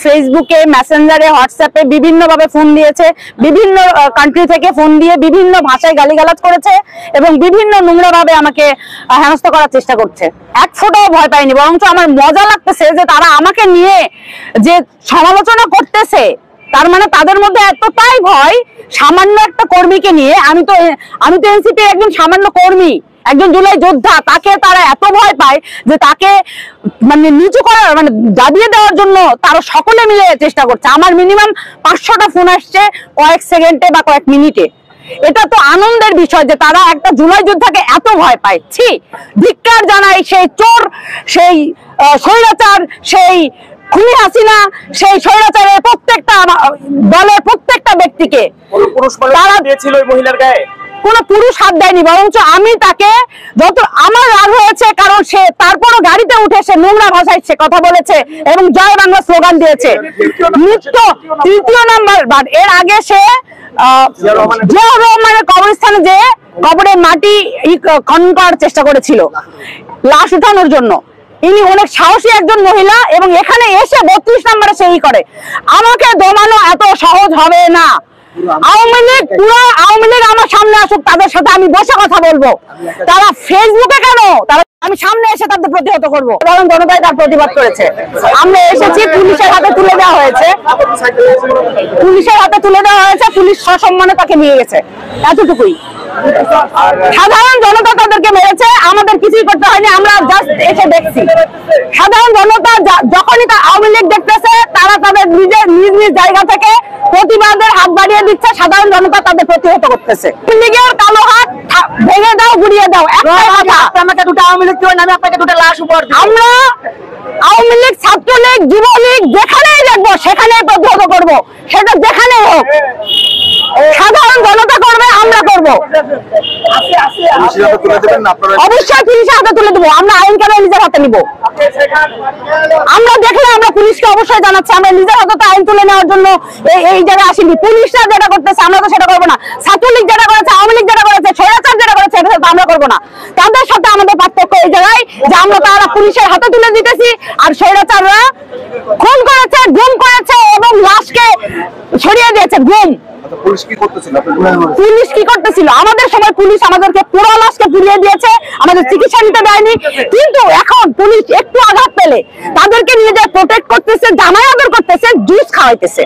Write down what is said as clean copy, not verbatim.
ফেসবুকে, মেসেঞ্জারে, হোয়াটসঅ্যাপে বিভিন্ন ভাবে ফোন দিয়েছে, বিভিন্ন কান্ট্রি থেকে ফোন দিয়ে বিভিন্ন ভাষায় গালিগালাজ করেছে এবং বিভিন্ন নোংরা ভাবে আমাকে হেনস্থা করার চেষ্টা করছে। এক ফোঁটাও ভয় পাইনি, বরঞ্চ আমার মজা লাগতেছে যে তারা আমাকে নিয়ে যে সমালোচনা করতেছে, তার মানে তাদের মধ্যে এতটাই ভয় সামান্য একটা কর্মীকে নিয়ে। আমি তো এনসিপির একজন সামান্য কর্মী, একজন জুলাই যোদ্ধা, তাকে তারা এত ভয় পায় যে তাকে মানে নিচু করার, মানে দাবিয়ে দেওয়ার জন্য তারা সকলে মিলে চেষ্টা করছে। আমার মিনিমাম 500টা ফোন আসছে কয়েক সেকেন্ডে বা কয়েক মিনিটে। এটা তো আনন্দের বিষয় যে তারা একটা জুলাই যোদ্ধাকে এত ভয় পায়। ছি, ধিক্কার জানাই সেই চোর, সেই স্বৈরাচার, সেই খুনি হাসিনা, সেই স্বৈরাচারের প্রত্যেকটা দলের প্রত্যেকটা ব্যক্তিকে। তারা দিয়েছিল ওই মহিলার গায়ে, কোন পুরুষ হাত দেয়নি, বরঞ্চ আমি তাকে যত আমার রাগ হয়েছে, কারণ সে তারপরও গাড়িতে উঠে সে নোংরা ভাষায় সে কথা বলেছে এবং জয় বাংলা স্লোগান দিয়েছে। তৃতীয় নাম্বার, এর আগে সে জিয়াউর রহমানের কবরস্থানে যে কবরের মাটি খনন করার চেষ্টা করেছিল লাশ উঠানোর জন্য। ইনি অনেক সাহসী একজন মহিলা এবং এখানে এসে 32 নম্বরে সেই করে। আমাকে দমানো এত সহজ হবে না। আওয়ামী লীগ আমার সামনে আসুক, তাদের সাথে আমি বসে কথা বলবো। তারা ফেসবুকে কেন, আমি সামনে এসে তাদের প্রতিহত করবো। কারণ জনতাই তার প্রতিবাদ করেছে। আমরা এসেছি, পুলিশের হাতে তুলে দেওয়া হয়েছে, পুলিশ সসম্মানে তাকে নিয়ে গেছে, এতটুকুই। সাধারণ জনতা তাদেরকে মেরেছে, আমাদের কিছুই করতে হয়নি, আমরা জাস্ট এসে দেখছি। সাধারণ জনতা যখনই আওয়ামী লীগ দেখতেছে, তারা তাদের নিজ নিজ জায়গা থেকে প্রতিবাদের হাত বাড়িয়ে দিচ্ছে, সাধারণ জনতা তাদের প্রতিহত করতেছে। লীগের কালো হাত ভেঙে দাও, গুড়িয়ে দাও, একটাই কথা। আমাকে দুটো আওয়ামী লীগ দিবেন, আমি আপনাকে দুটো লাশ উপহার দেব। আমরা আওয়ামী লীগ, ছাত্রলীগ, যুবলীগ যেখানেই দেখবো সেখানেই প্রতিহত করবো, সেটা যেখানেই হোক। সাধারণ জনতা করবে, আমরা করবো। অবশ্যই পুলিশের হাতে তুলে দেবো, আমরা আইন কেন নিজের হাতে নিব। আমরা দেখলে আমরা পুলিশকে অবশ্যই জানাচ্ছি, আমরা নিজের হাতে তো আইন তুলে নেওয়ার জন্য এই জায়গায় আসিনি। পুলিশরা যেটা করতেছে আমরা তো সেটা করবো না। ছাত্রলীগ যেটা করেছে, আওয়ামী লীগ যেটা করেছে, স্বৈরাচার যেটা করেছে, এটা আমরা করবো না। তাদের সাথে আমাদের পার্থক্য এই জায়গায় যে আমরা তারা পুলিশের হাতে তুলে দিতেছি, আর স্বৈরাচাররা খুন করেছে, গুম করেছে এবং লাশকে ছড়িয়ে দিয়েছে। গুম পুলিশ কি করতেছিল? আমাদের সময় পুলিশ আমাদেরকে পুরো লাশকে পুড়িয়ে দিয়েছে, আমাদের চিকিৎসা নিতে দেয়নি। কিন্তু এখন পুলিশ একটু আঘাত পেলে তাদেরকে নিয়ে যায় প্রোটেক্ট করতেছে, জামাই আদর করতেছে, জুস খাওয়াইতেছে।